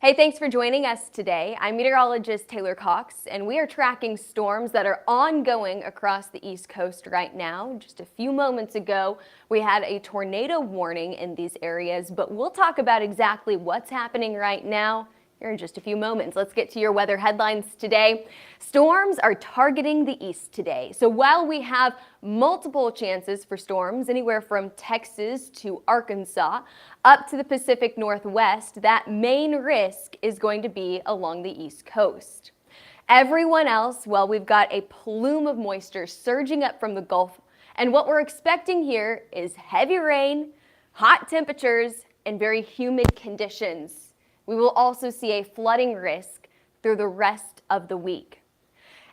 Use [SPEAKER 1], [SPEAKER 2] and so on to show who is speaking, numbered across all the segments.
[SPEAKER 1] Hey, thanks for joining us today. I'm meteorologist Taylor Cox, and we are tracking storms that are ongoing across the East Coast right now. Just a few moments ago, we had a tornado warning in these areas, but we'll talk about exactly what's happening right now here in just a few moments. Let's get to your weather headlines today. Storms are targeting the east today. So while we have multiple chances for storms, anywhere from Texas to Arkansas, up to the Pacific Northwest, that main risk is going to be along the East Coast. Everyone else, well, we've got a plume of moisture surging up from the Gulf, and what we're expecting here is heavy rain, hot temperatures, and very humid conditions. We will also see a flooding risk through the rest of the week.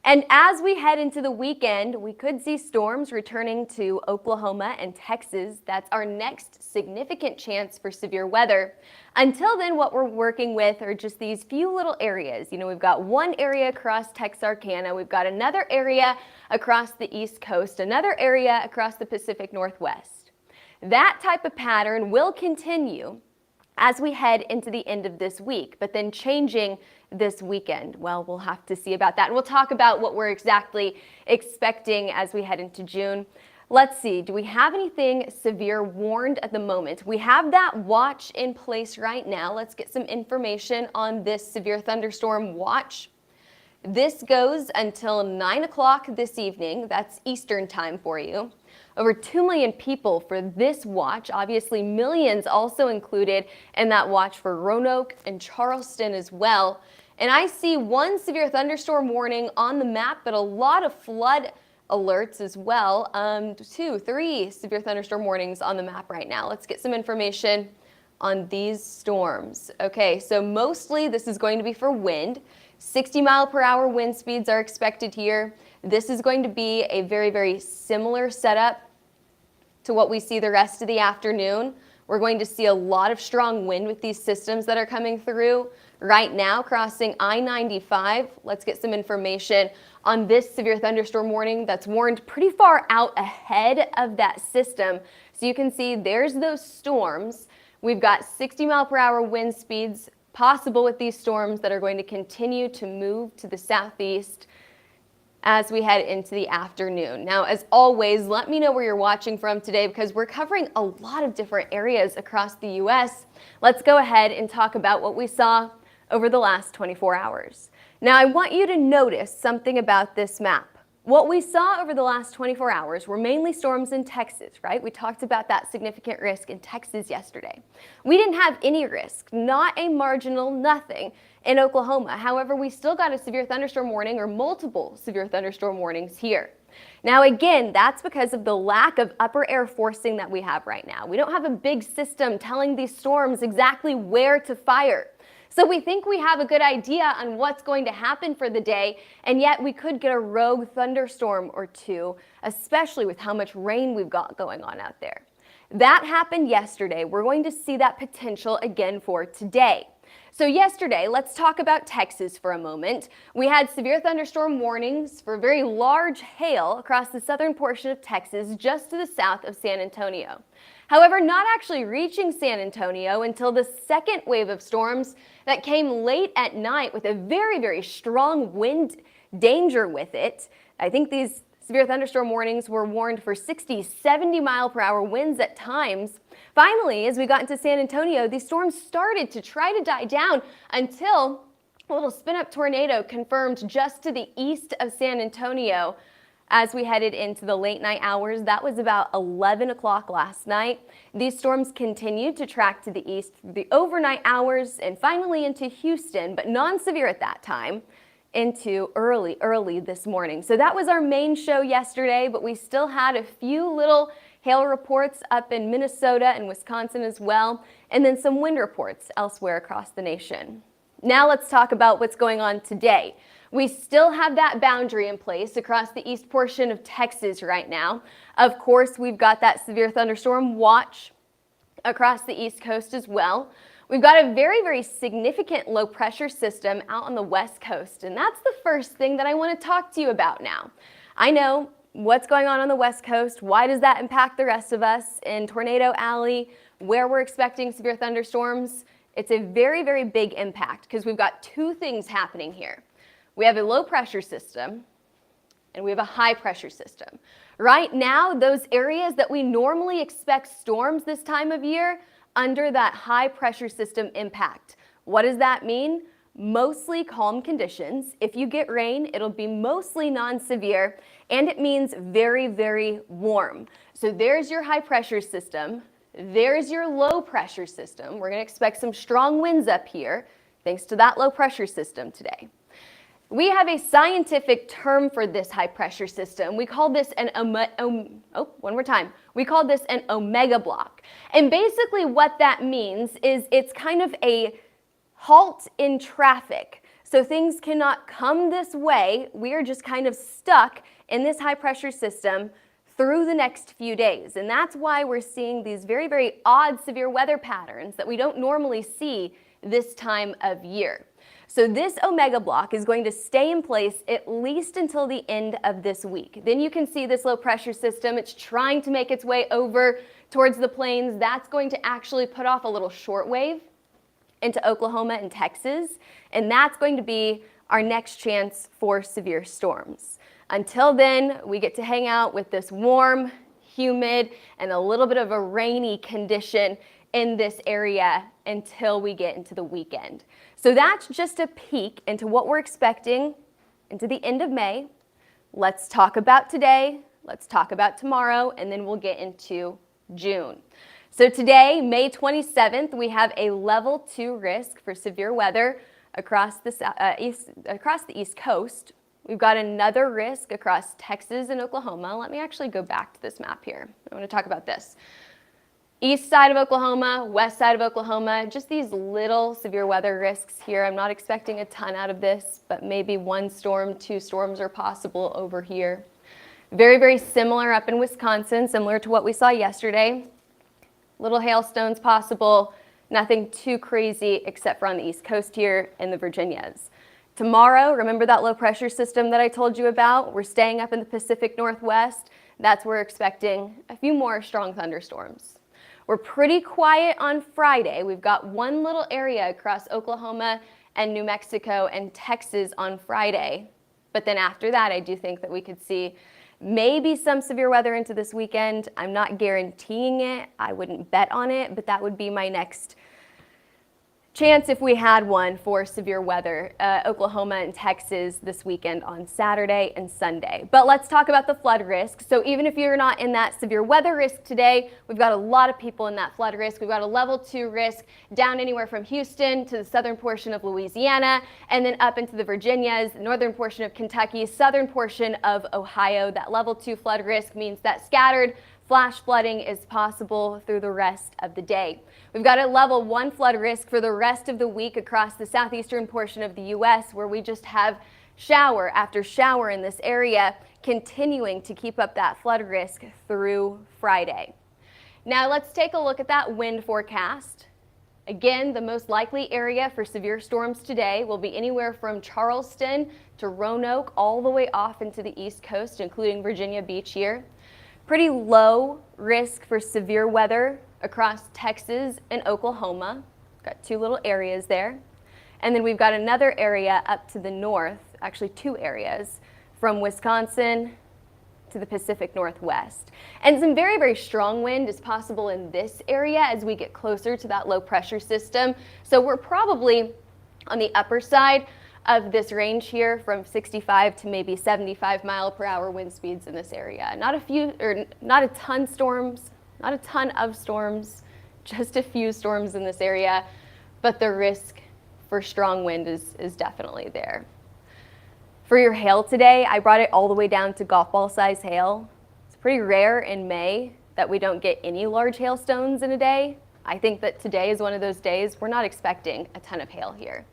[SPEAKER 1] And as we head into the weekend, we could see storms returning to Oklahoma and Texas. That's our next significant chance for severe weather. Until then, what we're working with are just these few little areas. You know, we've got one area across Texarkana, we've got another area across the East Coast, another area across the Pacific Northwest. That type of pattern will continue as we head into the end of this week, but then changing this weekend. Well, we'll have to see about that. And we'll talk about what we're exactly expecting as we head into June. Let's see, do we have anything severe warned at the moment? We have that watch in place right now. Let's get some information on this severe thunderstorm watch. This goes until 9 o'clock this evening. That's Eastern time for you. Over 2 million people for this watch. Obviously, millions also included in that watch for Roanoke and Charleston as well. And I see one severe thunderstorm warning on the map, but a lot of flood alerts as well. 2, 3 severe thunderstorm warnings on the map right now. Let's get some information on these storms. Okay, so mostly this is going to be for wind. 60-mile-per-hour wind speeds are expected here. This is going to be a very, very similar setup to what we see the rest of the afternoon. We're going to see a lot of strong wind with these systems that are coming through right now, crossing I-95. Let's get some information on this severe thunderstorm warning that's warned pretty far out ahead of that system. So you can see there's those storms. We've got 60-mile-per-hour wind speeds possible with these storms that are going to continue to move to the southeast as we head into the afternoon. Now, as always, let me know where you're watching from today because we're covering a lot of different areas across the U.S. Let's go ahead and talk about what we saw over the last 24 hours. Now, I want you to notice something about this map. What we saw over the last 24 hours were mainly storms in Texas, right? We talked about that significant risk in Texas yesterday. We didn't have any risk, not a marginal nothing, in Oklahoma. However, we still got a severe thunderstorm warning or multiple severe thunderstorm warnings here. Now, again, that's because of the lack of upper air forcing that we have right now. We don't have a big system telling these storms exactly where to fire. So we think we have a good idea on what's going to happen for the day, and yet we could get a rogue thunderstorm or two, especially with how much rain we've got going on out there. That happened yesterday. We're going to see that potential again for today. So yesterday, let's talk about Texas for a moment. We had severe thunderstorm warnings for very large hail across the southern portion of Texas just to the south of San Antonio. However, not actually reaching San Antonio until the second wave of storms that came late at night with a very, very strong wind danger with it. I think these severe thunderstorm warnings were warned for 60, 70-mile-per-hour winds at times. Finally, as we got into San Antonio, these storms started to try to die down until a little spin-up tornado confirmed just to the east of San Antonio as we headed into the late night hours. That was about 11 o'clock last night. These storms continued to track to the east through the overnight hours and finally into Houston, but non-severe at that time, into early this morning. So that was our main show yesterday, but we still had a few little hail reports up in Minnesota and Wisconsin as well, and then some wind reports elsewhere across the nation. Now let's talk about what's going on today. We still have that boundary in place across the east portion of Texas right now. Of course, we've got that severe thunderstorm watch across the East Coast as well. We've got a very, very significant low pressure system out on the West Coast, and that's the first thing that I want to talk to you about now. I know what's going on the West Coast. Why does that impact the rest of us in Tornado Alley, where we're expecting severe thunderstorms It's a very, very big impact because we've got two things happening here. We have a low pressure system and we have a high pressure system. Right now, those areas that we normally expect storms this time of year under that high pressure system impact. What does that mean? Mostly calm conditions. If you get rain, it'll be mostly non-severe, and it means very, very warm. So there's your high pressure system. There's your low pressure system. We're going to expect some strong winds up here thanks to that low pressure system today. We have a scientific term for this high pressure system. We call this an We call this an omega block. And basically what that means is it's kind of a halt in traffic. So things cannot come this way. We are just kind of stuck in this high pressure system through the next few days. And that's why we're seeing these very, very odd severe weather patterns that we don't normally see this time of year. So this omega block is going to stay in place at least until the end of this week. Then you can see this low pressure system. It's trying to make its way over towards the plains. That's going to actually put off a little shortwave into Oklahoma and Texas. And that's going to be our next chance for severe storms. Until then, we get to hang out with this warm, humid, and a little bit of a rainy condition in this area until we get into the weekend. So that's just a peek into what we're expecting into the end of May. Let's talk about today, let's talk about tomorrow, and then we'll get into June. So today, May 27th, we have a level 2 risk for severe weather across the East Coast. We've got another risk across Texas and Oklahoma. Let me actually go back to this map here. I want to talk about this. East side of Oklahoma, west side of Oklahoma, just these little severe weather risks here. I'm not expecting a ton out of this, but maybe 1 storm, 2 storms are possible over here. Very, very similar up in Wisconsin, similar to what we saw yesterday. Little hailstones possible, nothing too crazy except for on the East Coast here in the Virginias. Tomorrow, remember that low pressure system that I told you about? We're staying up in the Pacific Northwest. That's where we're expecting a few more strong thunderstorms. We're pretty quiet on Friday. We've got one little area across Oklahoma and New Mexico and Texas on Friday. But then after that, I do think that we could see maybe some severe weather into this weekend. I'm not guaranteeing it. I wouldn't bet on it, but that would be my next chance if we had one for severe weather, Oklahoma and Texas this weekend on Saturday and Sunday. But let's talk about the flood risk. So even if you're not in that severe weather risk today, we've got a lot of people in that flood risk. We've got a level 2 risk down anywhere from Houston to the southern portion of Louisiana, and then up into the Virginias, the northern portion of Kentucky, southern portion of Ohio. That level 2 flood risk means that scattered flash flooding is possible through the rest of the day. We've got a level 1 flood risk for the rest of the week across the southeastern portion of the U.S., where we just have shower after shower in this area, continuing to keep up that flood risk through Friday. Now let's take a look at that wind forecast. Again, the most likely area for severe storms today will be anywhere from Charleston to Roanoke, all the way off into the East Coast, including Virginia Beach here. Pretty low risk for severe weather across Texas and Oklahoma. Got 2 little areas there. And then we've got another area up to the north, actually 2 areas, from Wisconsin to the Pacific Northwest. And some very, very strong wind is possible in this area as we get closer to that low pressure system. So we're probably on the upper side of this range here, from 65 to maybe 75-mile-per-hour wind speeds in this area. Not a ton of storms, just a few storms in this area, but the risk for strong wind is definitely there. For your hail today, I brought it all the way down to golf ball size hail. It's pretty rare in May that we don't get any large hailstones in a day. I think that today is one of those days we're not expecting a ton of hail here.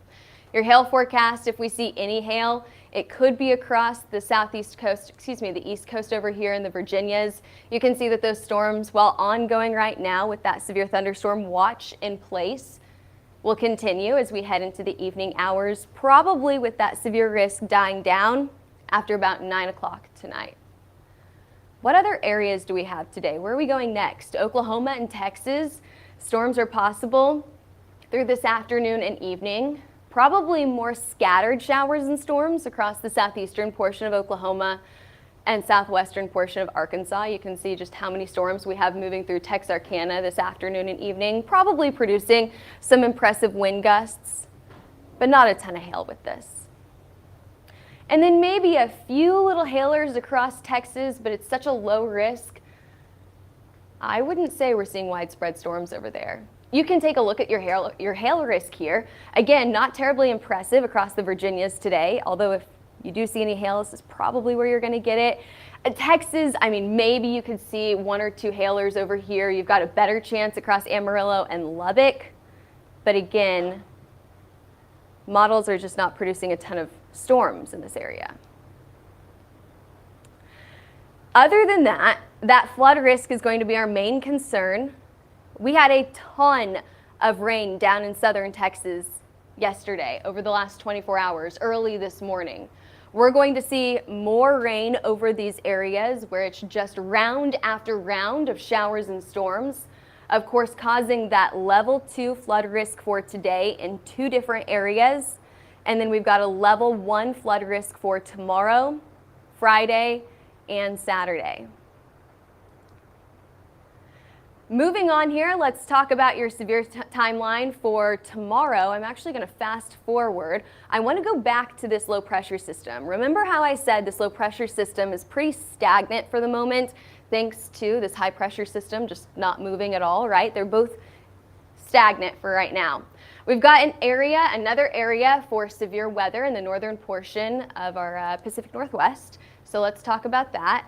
[SPEAKER 1] Your hail forecast, if we see any hail, it could be across the southeast coast, the east coast over here in the Virginias. You can see that those storms, while ongoing right now with that severe thunderstorm watch in place, will continue as we head into the evening hours, probably with that severe risk dying down after about 9 o'clock tonight. What other areas do we have today? Where are we going next? Oklahoma and Texas, storms are possible. through this afternoon and evening. Probably more scattered showers and storms across the southeastern portion of Oklahoma and southwestern portion of Arkansas. You can see just how many storms we have moving through Texarkana this afternoon and evening, probably producing some impressive wind gusts, but not a ton of hail with this. And then maybe a few little hailers across Texas, but it's such a low risk. I wouldn't say we're seeing widespread storms over there. You can take a look at your hail risk here. Again, not terribly impressive across the Virginias today, although if you do see any hail, this is probably where you're going to get it. Texas, I mean, maybe you could see 1 or 2 hailers over here. You've got a better chance across Amarillo and Lubbock. But again, models are just not producing a ton of storms in this area. Other than that, that flood risk is going to be our main concern. We had a ton of rain down in southern Texas yesterday over the last 24 hours, early this morning. We're going to see more rain over these areas where it's just round after round of showers and storms, of course causing that level 2 flood risk for today in 2 different areas. And then we've got a level 1 flood risk for tomorrow, Friday, and Saturday. Moving on here, let's talk about your severe timeline for tomorrow. I'm actually going to fast forward. I want to go back to this low pressure system. Remember how I said this low pressure system is pretty stagnant for the moment, thanks to this high pressure system just not moving at all, right? They're both stagnant for right now. We've got another area for severe weather in the northern portion of our Pacific Northwest. So let's talk about that.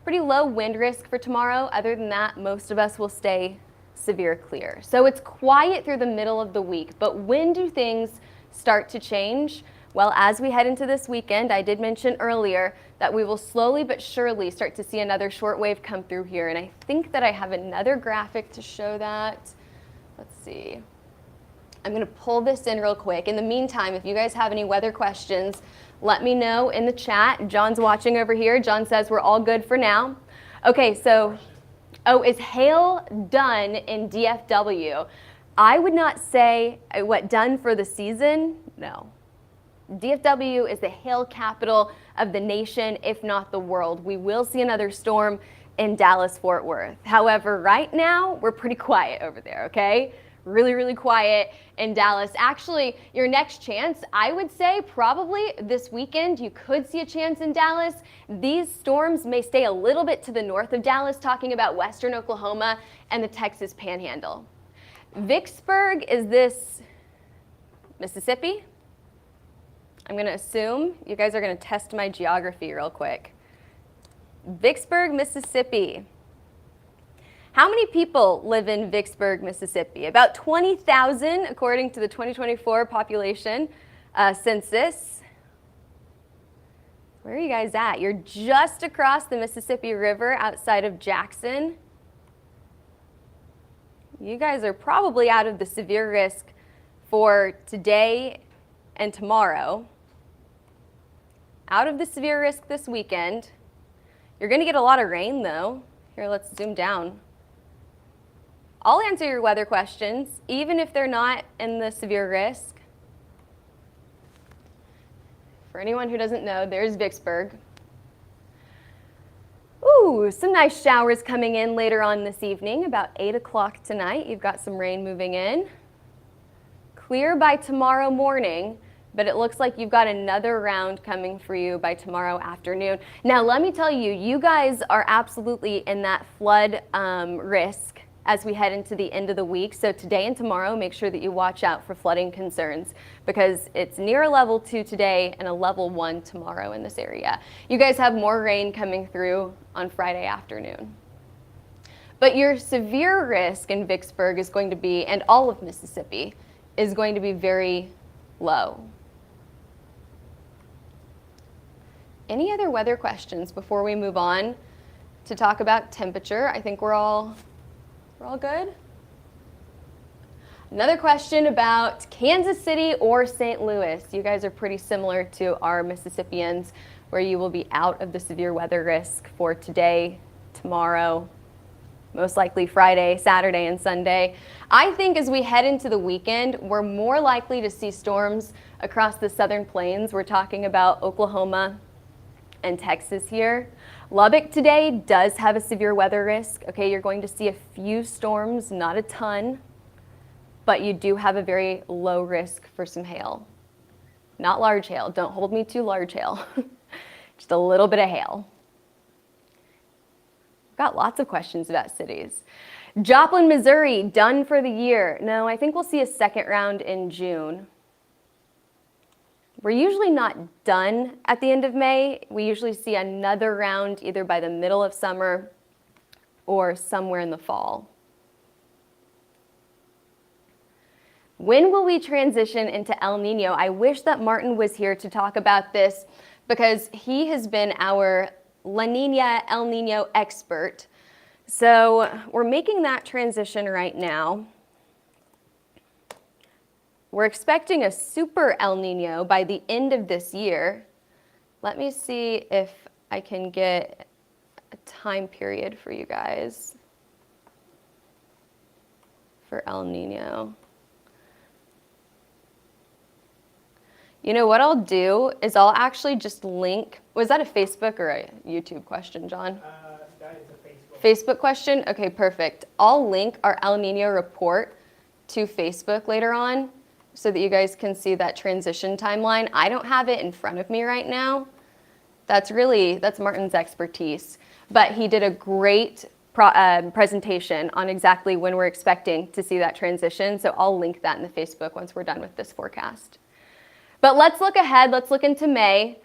[SPEAKER 1] Pretty low wind risk for tomorrow. Other than that, most of us will stay severe clear. So it's quiet through the middle of the week, but when do things start to change? Well, as we head into this weekend, I did mention earlier that we will slowly but surely start to see another shortwave come through here. And I think that I have another graphic to show that. Let's see. I'm going to pull this in real quick. In the meantime, if you guys have any weather questions, let me know in the chat. John's watching over here. John says we're all good for now. Okay, so, is hail done in DFW? I would not say what done for the season. No. DFW is the hail capital of the nation, if not the world. We will see another storm in Dallas-Fort Worth. However, right now, we're pretty quiet over there, okay? Really, really quiet in Dallas. Actually, your next chance, I would say probably this weekend, you could see a chance in Dallas. These storms may stay a little bit to the north of Dallas, talking about western Oklahoma and the Texas Panhandle. Vicksburg, is this Mississippi? I'm going to assume you guys are going to test my geography real quick. Vicksburg, Mississippi. How many people live in Vicksburg, Mississippi? About 20,000, according to the 2024 population census. Where are you guys at? You're just across the Mississippi River outside of Jackson. You guys are probably out of the severe risk for today and tomorrow. Out of the severe risk this weekend. You're going to get a lot of rain, though. Here, let's zoom down. I'll answer your weather questions, even if they're not in the severe risk. For anyone who doesn't know, there's Vicksburg. Ooh, some nice showers coming in later on this evening, about 8 o'clock tonight. You've got some rain moving in. Clear by tomorrow morning, but it looks like you've got another round coming for you by tomorrow afternoon. Now, let me tell you, you guys are absolutely in that flood risk as we head into the end of the week. So today and tomorrow, make sure that you watch out for flooding concerns because it's near a level 2 today and a level 1 tomorrow in this area. You guys have more rain coming through on Friday afternoon. But your severe risk in Vicksburg is going to be, and all of Mississippi, is going to be very low. Any other weather questions before we move on to talk about temperature? I think we're all good? Another question about Kansas City or St. Louis. You guys are pretty similar to our Mississippians, where you will be out of the severe weather risk for today, tomorrow, most likely Friday, Saturday, and Sunday. I think as we head into the weekend, we're more likely to see storms across the southern plains. We're talking about Oklahoma and Texas here. Lubbock today does have a severe weather risk. Okay, you're going to see a few storms, not a ton, but you do have a very low risk for some hail. Not large hail. Don't hold me to large hail. Just a little bit of hail. Got lots of questions about cities. Joplin, Missouri, done for the year. No, I think we'll see a second round in June. We're usually not done at the end of May. We usually see another round either by the middle of summer or somewhere in the fall. When will we transition into El Nino? I wish that Martin was here to talk about this because he has been our La Nina, El Nino expert. So we're making that transition right now. We're expecting a super El Nino by the end of this year. Let me see if I can get a time period for you guys for El Nino. You know what I'll do is I'll actually just link, was that a Facebook or a YouTube question, John?
[SPEAKER 2] That is a Facebook.
[SPEAKER 1] Facebook question? Okay, perfect. I'll link our El Nino report to Facebook later on so that you guys can see that transition timeline. I don't have it in front of me right now. That's Martin's expertise. But he did a great presentation on exactly when we're expecting to see that transition. So I'll link that in the Facebook once we're done with this forecast. But let's look ahead. Let's look into May.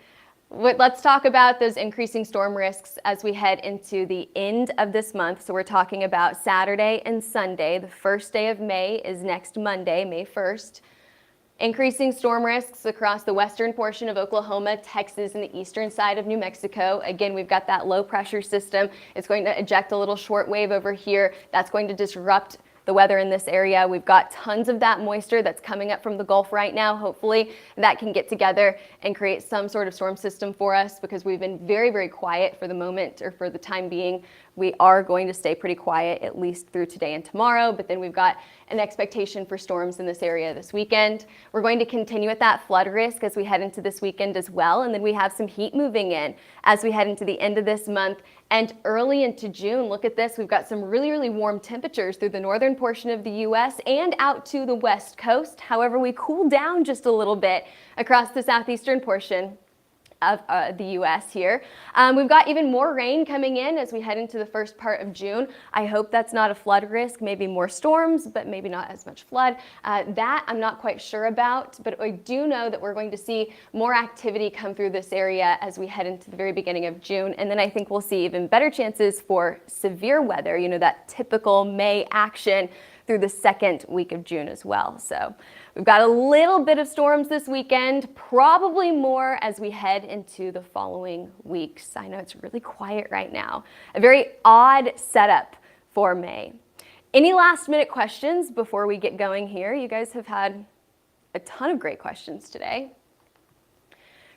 [SPEAKER 1] Let's talk about those increasing storm risks as we head into the end of this month. So we're talking about Saturday and Sunday. The first day of May is next Monday, May 1st. Increasing storm risks across the western portion of Oklahoma, Texas, and the eastern side of New Mexico. Again, we've got that low pressure system. It's going to eject a little short wave over here. That's going to disrupt the weather in this area. We've got tons of that moisture that's coming up from the Gulf right now. Hopefully that can get together and create some sort of storm system for us because we've been very, very quiet for the moment, or for the time being. We are going to stay pretty quiet at least through today and tomorrow, but then we've got an expectation for storms in this area this weekend. We're going to continue at that flood risk as we head into this weekend as well, and then we have some heat moving in as we head into the end of this month and early into June. Look at this, we've got some really, really warm temperatures through the northern portion of the U.S. and out to the west coast. However, we cool down just a little bit across the southeastern portion of the U.S. here. We've got even more rain coming in as we head into the first part of June. I hope that's not a flood risk, maybe more storms, but maybe not as much flood. That I'm not quite sure about, but I do know that we're going to see more activity come through this area as we head into the very beginning of June. And then I think we'll see even better chances for severe weather, you know, that typical May action through the second week of June as well. So we've got a little bit of storms this weekend, probably more as we head into the following weeks. I know it's really quiet right now. A very odd setup for May. Any last minute questions before we get going here? You guys have had a ton of great questions today.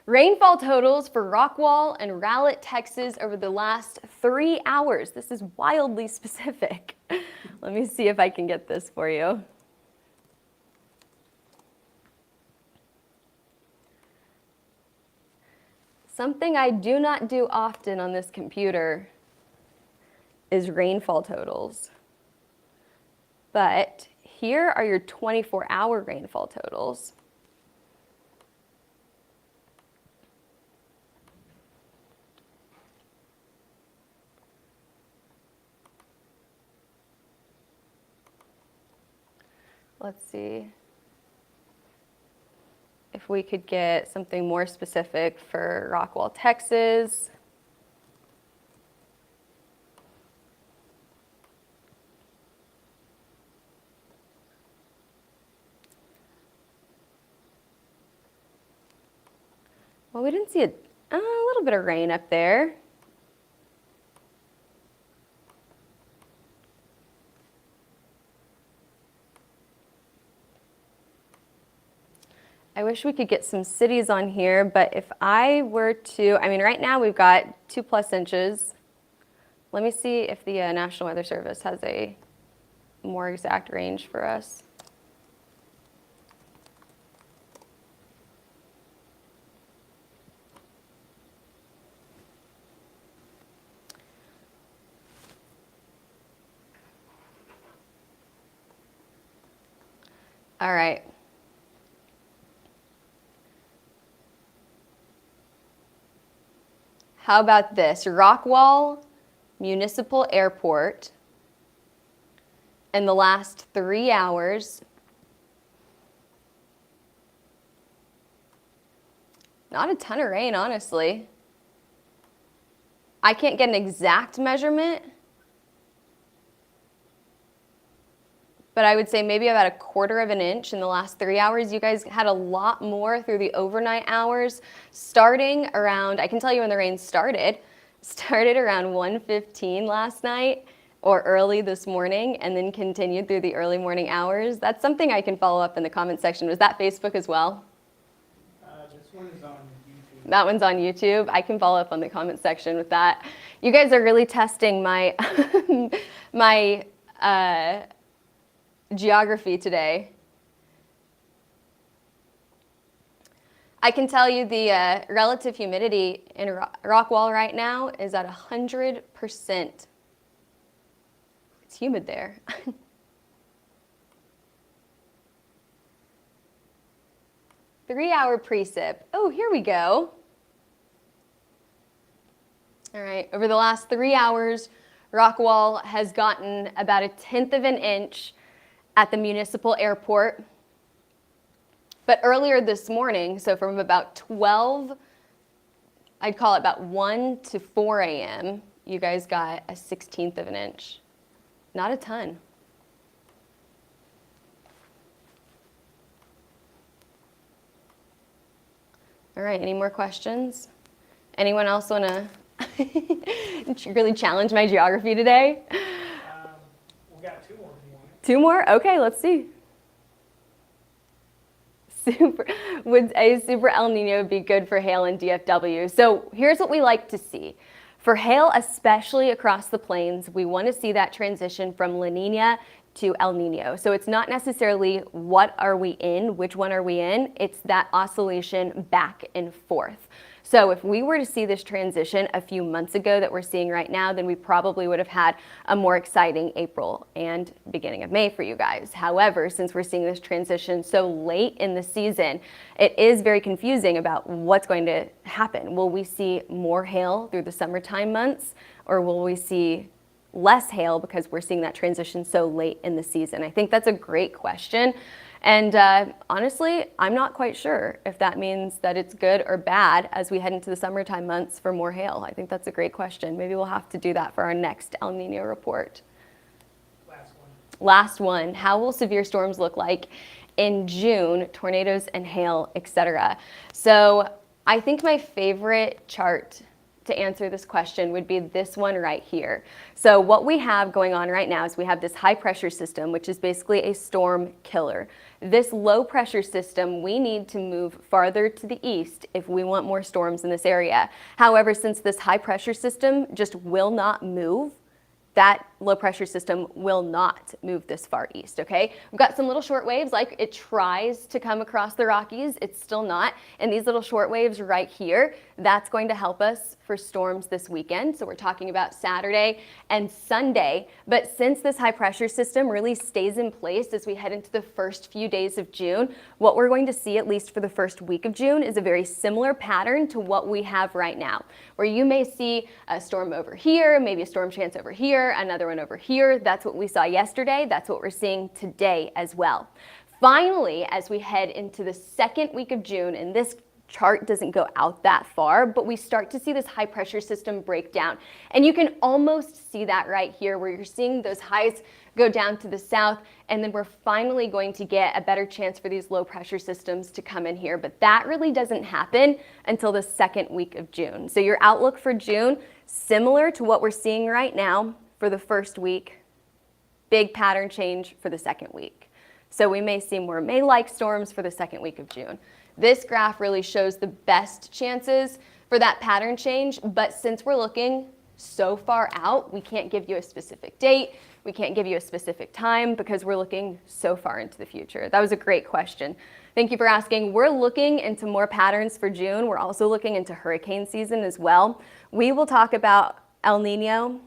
[SPEAKER 1] Rainfall totals for Rockwall and Rowlett, Texas over the last 3 hours. This is wildly specific. Let me see if I can get this for you. Something I do not do often on this computer is rainfall totals. But here are your 24-hour rainfall totals. Let's see if we could get something more specific for Rockwall, Texas. Well, we didn't see a little bit of rain up there. I wish we could get some cities on here, but if I were to, I mean, right now we've got 2+ inches Let me see if the National Weather Service has a more exact range for us. All right. How about this? Rockwall Municipal Airport in the last 3 hours. Not a ton of rain, honestly. I can't get an exact measurement, but I would say maybe about a quarter of an inch in the last 3 hours. You guys had a lot more through the overnight hours, starting around, I can tell you when the rain started around 1:15 last night or early this morning, and then continued through the early morning hours. That's something I can follow up in the comment section. Was that Facebook as well?
[SPEAKER 2] This one is on YouTube.
[SPEAKER 1] That one's on YouTube. I can follow up on the comment section with that. You guys are really testing my my geography today. I can tell you the relative humidity in Rockwall right now is at 100%. It's humid there. 3-hour precip. Oh, here we go. All right, over the last 3 hours, Rockwall has gotten about 1/10 of an inch at the municipal airport. But earlier this morning, so from about 12, I'd call it about 1 to 4 a.m., you guys got 1/16 of an inch. Not a ton. All right, any more questions? Anyone else want to really challenge my geography today?
[SPEAKER 2] We got 2 more if you want it.
[SPEAKER 1] 2 more? Okay, let's see. Would a super El Nino be good for hail in DFW? So here's what we like to see. For hail, especially across the plains, we want to see that transition from La Nina to El Nino. So it's not necessarily what are we in, which one are we in, it's that oscillation back and forth. So if we were to see this transition a few months ago that we're seeing right now, then we probably would have had a more exciting April and beginning of May for you guys. However, since we're seeing this transition so late in the season, it is very confusing about what's going to happen. Will we see more hail through the summertime months, or will we see less hail because we're seeing that transition so late in the season? I think that's a great question. And honestly, I'm not quite sure if that means that it's good or bad as we head into the summertime months for more hail. I think that's a great question. Maybe we'll have to do that for our next El Nino report. Last one. How will severe storms look like in June? Tornadoes and hail, etc. So I think my favorite chart to answer this question would be this one right here. So what we have going on right now is we have this high pressure system, which is basically a storm killer. This low pressure system, we need to move farther to the east if we want more storms in this area. However, since this high pressure system just will not move, that low pressure system will not move this far east, okay? We've got some little short waves, like it tries to come across the Rockies, it's still not. And these little short waves right here, that's going to help us for storms this weekend. So we're talking about Saturday and Sunday. But since this high pressure system really stays in place as we head into the first few days of June, what we're going to see, at least for the first week of June, is a very similar pattern to what we have right now, where you may see a storm over here, maybe a storm chance over here, another one over here. That's what we saw yesterday. That's what we're seeing today as well. Finally, as we head into the second week of June, and this chart doesn't go out that far, but we start to see this high pressure system break down. And you can almost see that right here, where you're seeing those highs go down to the south, and then we're finally going to get a better chance for these low pressure systems to come in here. But that really doesn't happen until the second week of June. So your outlook for June, similar to what we're seeing right now for the first week, big pattern change for the second week. So we may see more May-like storms for the second week of June. This graph really shows the best chances for that pattern change, but since we're looking so far out, we can't give you a specific date. We can't give you a specific time because we're looking so far into the future. That was a great question. Thank you for asking. We're looking into more patterns for June. We're also looking into hurricane season as well. We will talk about El Nino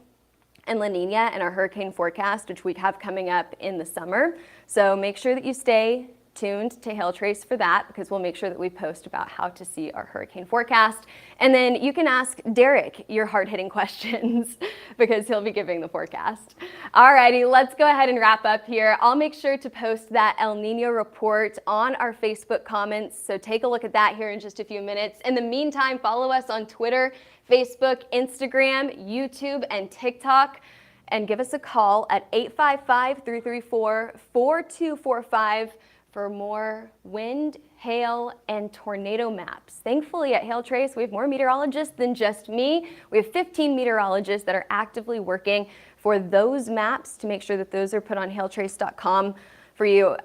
[SPEAKER 1] and La Nina in our hurricane forecast, which we have coming up in the summer. So make sure that you stay tuned to HailTrace for that, because we'll make sure that we post about how to see our hurricane forecast. And then you can ask Derek your hard-hitting questions because he'll be giving the forecast. Alrighty, let's go ahead and wrap up here. I'll make sure to post that El Nino report on our Facebook comments, so take a look at that here in just a few minutes. In the meantime, follow us on Twitter, Facebook, Instagram, YouTube, and TikTok, and give us a call at 855-334-4245 for more wind, hail, and tornado maps. Thankfully at HailTrace, we have more meteorologists than just me. We have 15 meteorologists that are actively working for those maps to make sure that those are put on HailTrace.com for you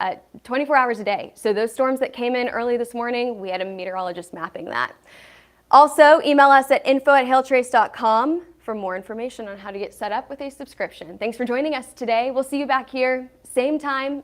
[SPEAKER 1] 24 hours a day. So those storms that came in early this morning, we had a meteorologist mapping that. Also, email us at info@hailtrace.com for more information on how to get set up with a subscription. Thanks for joining us today. We'll see you back here, same time,